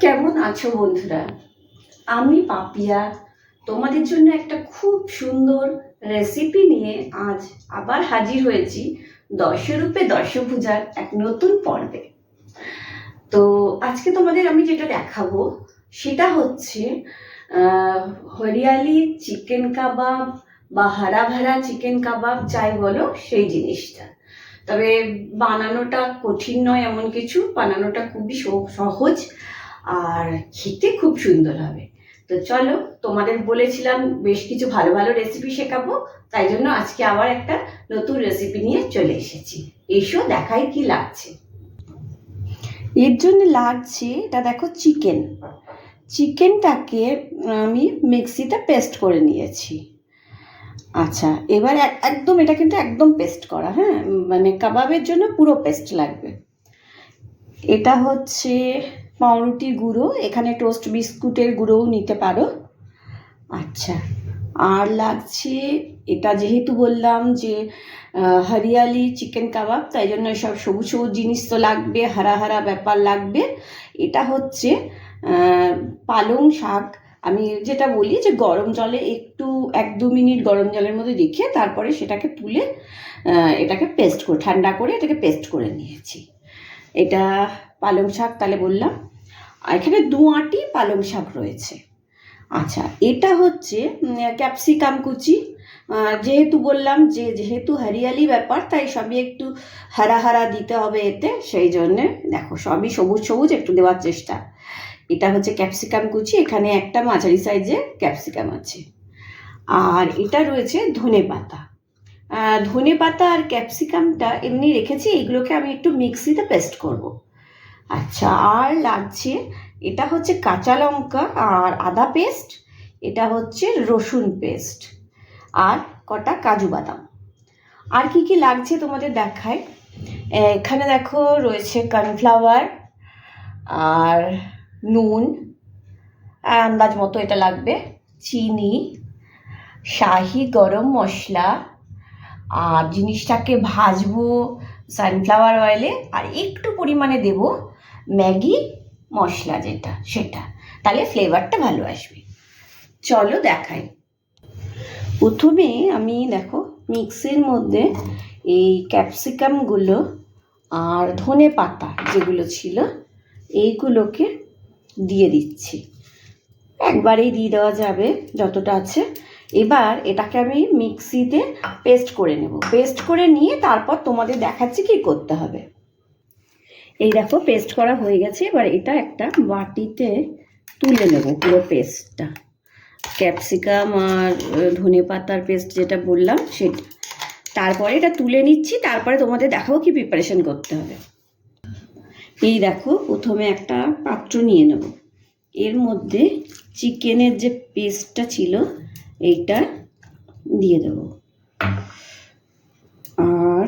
কেমন আছো বন্ধুরা? আমি পাপিয়া তোমাদের জন্য একটা খুব সুন্দর রেসিপি নিয়ে আজ আবার হাজির হয়েছি দশরূপে দশভুজার এক নতুন পর্বে। তো আজকে তোমাদের আমি যেটা দেখাবো সেটা হচ্ছে হরিয়ালি চিকেন কাবাব বা হারা ভারা চিকেন কাবাব যাই বলো সেই জিনিসটা। তবে বানানোটা কঠিন নয় এমন কিছু, বানানোটা খুবই সহজ আর খেতে খুব সুন্দর হবে। তো চলো, তোমাদের বলেছিলাম বেশ কিছু ভালো ভালো রেসিপি শেখাবো, তাই জন্য আজকে আবার একটা নতুন রেসিপি নিয়ে চলে এসেছি। এসো দেখাই কি লাগছে। এর জন্য লাগছে এটা দেখো, চিকেনটাকে আমি মিক্সিতে পেস্ট করে নিয়েছি। আচ্ছা, এবার একদম এটা কিন্তু একদম পেস্ট করা, হ্যাঁ, মানে কাবাবের জন্য পুরো পেস্ট লাগবে। এটা হচ্ছে পাউরুটির গুঁড়ো, এখানে টোস্ট বিস্কুটের গুঁড়োও নিতে পারো। আচ্ছা, আর লাগছে, এটা যেহেতু বললাম যে হরিয়ালি চিকেন কাবাব, তাই জন্য সব সবুজ সবুজ জিনিস তো লাগবে, হারা হারা ব্যাপার লাগবে। এটা হচ্ছে পালং শাক। আমি যেটা বলি যে গরম জলে একটু 1-2 মিনিট গরম জলের মধ্যে রেখে তারপরে সেটাকে তুলে এটাকে পেস্ট করে ঠান্ডা করে এটাকে পেস্ট করে নিয়েছি। এটা পালং শাক তাহলে বললাম, এখানে 2 আঁটি পালং শাক রয়েছে। আচ্ছা, এটা হচ্ছে ক্যাপসিকাম কুচি। যেহেতু বললাম যে যেহেতু হরিয়ালি ব্যাপার, তাই সবই একটু হারা হারা দিতে হবে এতে, সেই জন্যে দেখো সবই সবুজ সবুজ একটু দেওয়ার চেষ্টা। এটা হচ্ছে ক্যাপসিকাম কুচি, এখানে একটা মাঝারি সাইজের ক্যাপসিকাম আছে। আর এটা রয়েছে ধনে পাতা। ধনে পাতা আর ক্যাপসিকামটা এমনি রেখেছি, এগুলোকে আমি একটু মিক্সিতে পেস্ট করব। আচ্ছা, আর লাগছে, এটা হচ্ছে কাঁচা লঙ্কা আর আদা পেস্ট, এটা হচ্ছে রসুন পেস্ট, আর কটা কাজু বাদাম। আর কি কি লাগছে তোমাদের দেখায়। এখানে দেখো রয়েছে কর্নফ্লাওয়ার আর নুন, আন্দাজ মতো এটা লাগবে, চিনি, শাহি গরম মশলা, আর জিনিসটাকে ভাজবো সানফ্লাওয়ার অয়েলে, আর একটু পরিমাণে দেব ম্যাগি মশলা যেটা, সেটা, তাহলে ফ্লেভারটা ভালো আসবে। চলো দেখাই। প্রথমে আমি দেখো মিক্সির মধ্যে এই ক্যাপসিকামগুলো আর ধনে পাতা যেগুলো ছিল এইগুলোকে দিয়ে দিচ্ছি। একবারেই দিয়ে দেওয়া যাবে যতটা আছে। এবার এটাকে আমি মিক্সিতে পেস্ট করে নেব। পেস্ট করে নিয়ে তারপর তোমাদের দেখাচ্ছি কি করতে হবে। এই দেখো পেস্ট করা হয়ে গেছে। এবার এটা একটা বাটিতে তুলে নেব পুরো পেস্টটা, ক্যাপসিকাম আর ধনে পাতার পেস্ট যেটা বললাম সেটা। তারপরে এটা তুলে নিচ্ছি, তারপরে তোমাদের দেখাবো কি প্রিপারেশন করতে হবে। এই দেখো প্রথমে একটা পাত্র নিয়ে নেব, এর মধ্যে চিকেনের যে পেস্টটা ছিল এইটা দিয়ে দেব, আর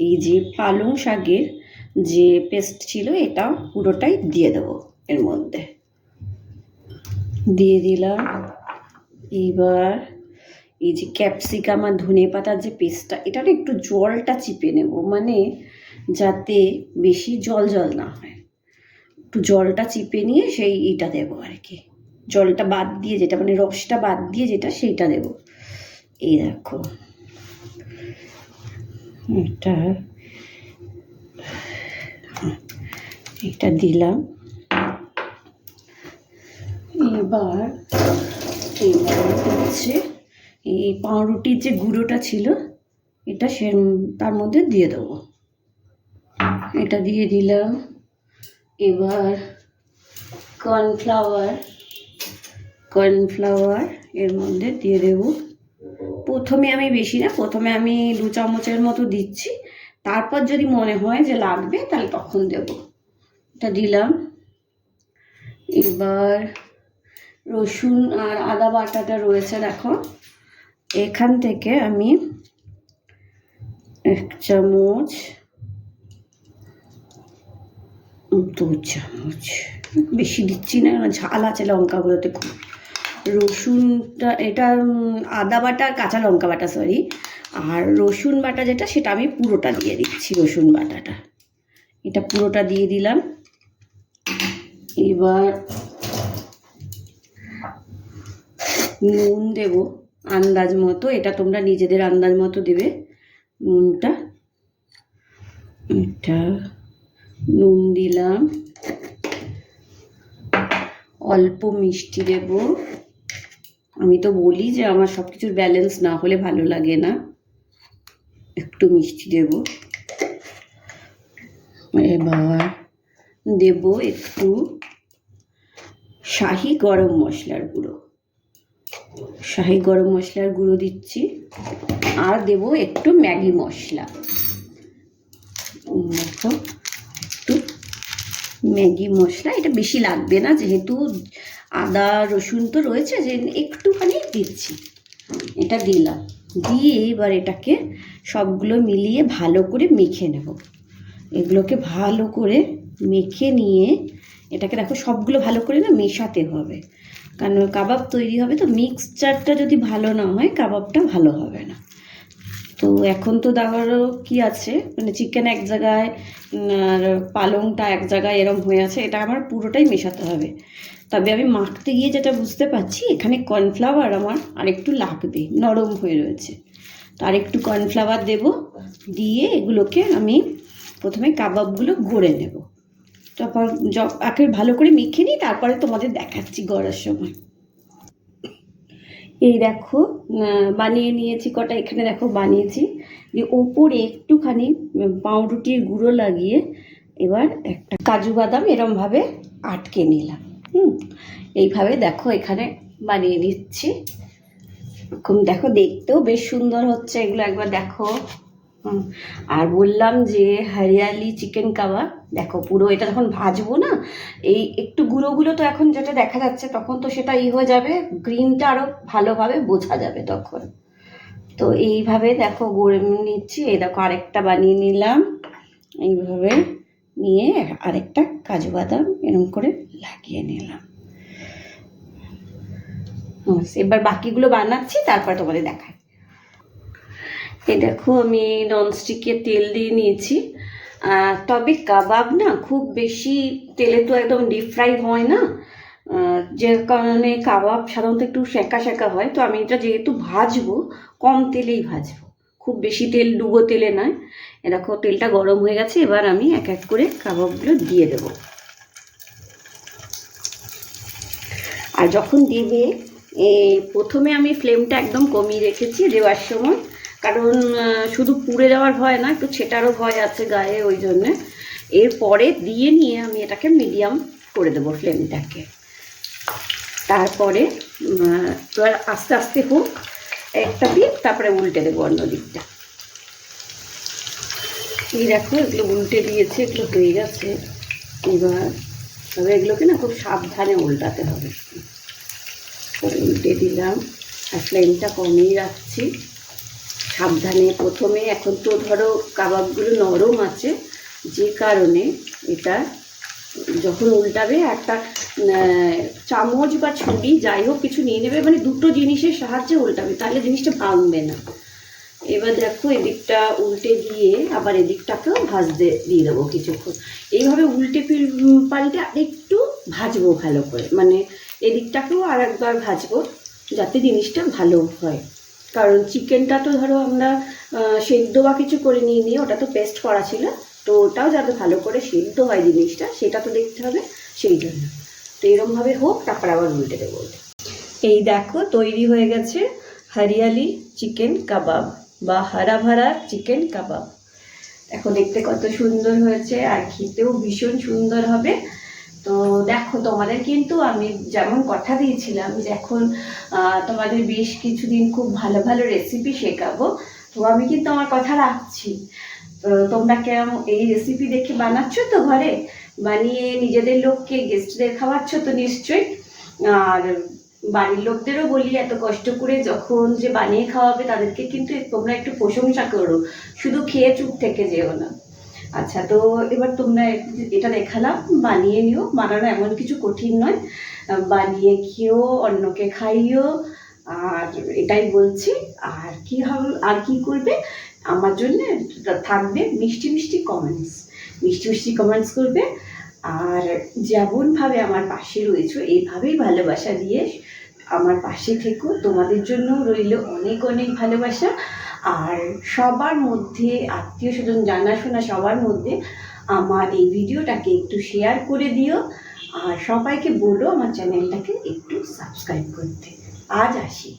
এই যে পালং শাকের যে পেস্ট ছিল এটা পুরোটাই দিয়ে দেব এর মধ্যে। দিয়ে দিলাম। এবার এই যে ক্যাপসিকাম আর ধনে পাতার যে পেস্টটা, এটার একটু জলটা চিপে নেব, মানে যাতে বেশি জল জল না হয়। একটু জলটা চিপে নিয়ে সেই এইটা দেবো আর কি, জলটা বাদ দিয়ে যেটা, মানে রসটা বাদ দিয়ে যেটা, সেইটা দেব। এই দেখো এটা দিলাম। এবার হচ্ছে এই পাউরুটির যে গুঁড়োটা ছিল এটা তার মধ্যে দিয়ে দেবো, এটা দিয়ে দিলাম। এবার কর্নফ্লাওয়ার এর মধ্যে দিয়ে দেব। প্রথমে আমি বেশি না, প্রথমে আমি 2 চামচের মতো দিচ্ছি, তারপর যদি মনে হয় যে লাগবে তাহলে তখন দেব। এটা দিলাম। এবার রসুন আর আদা বাটাটা রয়েছে দেখো, এখান থেকে আমি 1 চামচ 2 চামচ, বেশি দিচ্ছি না, ঝাল আছে লঙ্কাগুলোতে খুব। রসুনটা, এটা আদা বাটা আর কাঁচা লঙ্কা বাটা, সরি, আর রসুন বাটা যেটা সেটা আমি পুরোটা দিয়ে দিচ্ছি। রসুন বাটাটা এটা পুরোটা দিয়ে দিলাম। এবার নুন দেব আন্দাজ মতো, এটা তোমরা নিজেদের আন্দাজ মতো দেবে নুনটা। এটা নুন দিলাম, অল্প মিষ্টি দেব। আমি তো বলি যে আমার সব কিছুর ব্যালেন্স না হলে ভালো লাগে না, একটু মিষ্টি দেব। এবার দেব একটু শাহি গরম মশলার গুঁড়ো, শাহি গরম মশলার গুঁড়ো দিচ্ছি। আর দেব একটু ম্যাগি মশলা, দেখো একটু ম্যাগি মশলা। এটা বেশি লাগবে না, যেহেতু আদা রসুন তো রয়েছে, যে একটুখানি দিচ্ছি। এটা দিলাম, দিয়ে এবার এটাকে সবগুলো মিলিয়ে ভালো করে মেখে নেব। এগুলোকে ভালো করে মেখে নিয়ে এটাকে দেখো সবগুলো ভালো করে না মেশাতে হবে, কারণ কাবাব তৈরি হবে তো মিক্সচারটা যদি ভালো না হয় কাবাবটা ভালো হবে না। তো এখন তো দেখারও কি আছে, মানে চিকেন এক জায়গায় আর পালংটা এক জায়গায় এরম হয়ে আছে, এটা আমার পুরোটাই মেশাতে হবে। তবে আমি মাখতে গিয়ে যেটা বুঝতে পারছি, এখানে কর্নফ্লাওয়ার আমার আরেকটু লাগবে, নরম হয়ে রয়েছে। তো আরেকটু কর্নফ্লাওয়ার দেব, দিয়ে এগুলোকে আমি প্রথমে কাবাবগুলো গড়ে নেব। তারপর আগে ভালো করে মেখে নিই, তারপরে তোমাদের দেখাচ্ছি গড়ার সময়। এই দেখো বানিয়ে নিয়েছি কটা, এখানে দেখো বানিয়েছি। দিয়ে ওপরে একটুখানি পাউরুটির গুঁড়ো লাগিয়ে এবার একটা কাজু বাদাম এরমভাবে আটকে নিলাম। এইভাবে দেখো এখানে বানিয়ে নিচ্ছি। এরকম দেখো দেখতেও বেশ সুন্দর হচ্ছে, এগুলো একবার দেখো। আর বললাম যে হরিয়ালি চিকেন কাবাব, দেখো পুরো এটা যখন ভাজবো না, এই একটু গুঁড়োগুলো তো এখন যেটা দেখা যাচ্ছে, তখন তো সেটা হয়ে যাবে, গ্রিনটা আরও ভালোভাবে বোঝা যাবে তখন। তো এইভাবে দেখো গড়ে নিচ্ছি। এই দেখো আরেকটা বানিয়ে নিলাম, এইভাবে নিয়ে আরেকটা কাজু বাদাম এরকম করে লাগিয়ে নিলাম। এবার বাকিগুলো বানাচ্ছি, তারপর তোমাদের দেখাই। এই দেখো আমি ননস্টিকের তেল দিয়ে নিয়েছি। তবে কাবাব না খুব বেশি তেলে তো একদম ডিপ ফ্রাই হয় না, যে কারণে কাবাব সাধারণত একটু সেঁকা সেঁকা হয়। তো আমি এটা যেহেতু ভাজবো, কম তেলেই ভাজবো, খুব বেশি তেল ডুবো তেলে নয়। এরকম তেলটা গরম হয়ে গেছে, এবার আমি এক এক করে কাবাবগুলো দিয়ে দেবো। আর যখন দেবে, প্রথমে আমি ফ্লেমটা একদম কমিয়ে রেখেছি দেওয়ার সময়, কারণ শুধু পুড়ে যাওয়ার ভয় না, একটু ছেটারও ভয় আছে গায়ে, ওই জন্যে। এরপরে দিয়ে নিয়ে আমি এটাকে মিডিয়াম করে দেবো ফ্লেমটাকে। তারপরে আস্তে আস্তে হোক একটা দিক, তারপরে উল্টে দেবো অন্য দিকটা। এই দেখো এগুলো উল্টে দিয়েছে, এগুলো হয়ে গেছে। এবার তবে এগুলোকে না খুব সাবধানে উল্টাতে হবে। উল্টে দিলাম, আর ফ্লেমটা কমিয়ে রাখছি সাবধানে। প্রথমে এখন তো ধরো কাবাবগুলো নরম আছে, যে কারণে এটা যখন উল্টাবে একটা চামচ বা ছুরি যাই হোক কিছু নিয়ে নেবে, মানে দুটো জিনিসের সাহায্যে উল্টাবে, তাহলে জিনিসটা ভাঙবে না। এবার দেখো এদিকটা উল্টে দিয়ে আবার এদিকটাকেও ভাজতে দিয়ে দেবো কিছুক্ষণ। এইভাবে উল্টে পাল্টে একটু ভাজবো ভালো করে, মানে এদিকটাকেও আর একবার ভাজবো যাতে জিনিসটা ভালো হয়। কারণ চিকেনটা তো ধরো আমরা সেদ্ধ বা কিছু করে নিয়ে ওটা তো পেস্ট করা ছিল, তো ওটাও যাতে ভালো করে সেদ্ধ হয় জিনিসটা, সেটা তো দেখতে হবে, সেই জন্য। তো এরমভাবে হোক, তারপর আবার উল্টে দেবো। এই দেখো তৈরি হয়ে গেছে হরিয়ালি চিকেন কাবাব বা হারা ভারা চিকেন কাবাব। দেখো দেখতে কত সুন্দর হয়েছে, আর খেতেও ভীষণ সুন্দর হবে। তো দেখো তোমাদের কিন্তু আমি যেমন কথা দিয়েছিলাম যে এখন তোমাদের বেশ কিছুদিন খুব ভালো ভালো রেসিপি শেখাবো, তো আমি কিন্তু আমার কথা রাখছি। তো তোমরা কেমন এই রেসিপি দেখে বানাচ্ছ তো ঘরে, বানিয়ে নিজেদের লোককে গেস্টদের খাওয়াচ্ছ তো নিশ্চয়ই। আর বাড়ির লোকদেরও বলি, এত কষ্ট করে যখন যে বানিয়ে খাওয়াবে তাদেরকে কিন্তু তোমরা একটু প্রশংসা করো, শুধু খেয়ে চুপ থেকে যেও না। আচ্ছা, তো এবার তোমরা এটা দেখালাম, বানিয়ে নিও, বানানো এমন কিছু কঠিন নয়, বানিয়ে খেয়েও অন্যকে খাইও। আর এটাই বলছি। আর কি হবে, আর কি করবে, আমার জন্য থাকবে মিষ্টি মিষ্টি কমেন্টস, মিষ্টি মিষ্টি কমেন্টস করবে। আর যেমনভাবে আমার পাশে রয়েছো এইভাবেই ভালোবাসা দিয়ে আমার পাশে থেকো। তোমাদের জন্য রইল অনেক অনেক ভালোবাসা। আর সবার মধ্যে, আত্মীয় স্বজন জানাশোনা সবার মধ্যে আমার এই ভিডিওটাকে একটু শেয়ার করে দিও। আর সবাইকে বলো আমার চ্যানেলটাকে একটু সাবস্ক্রাইব করতে। আজ আসি।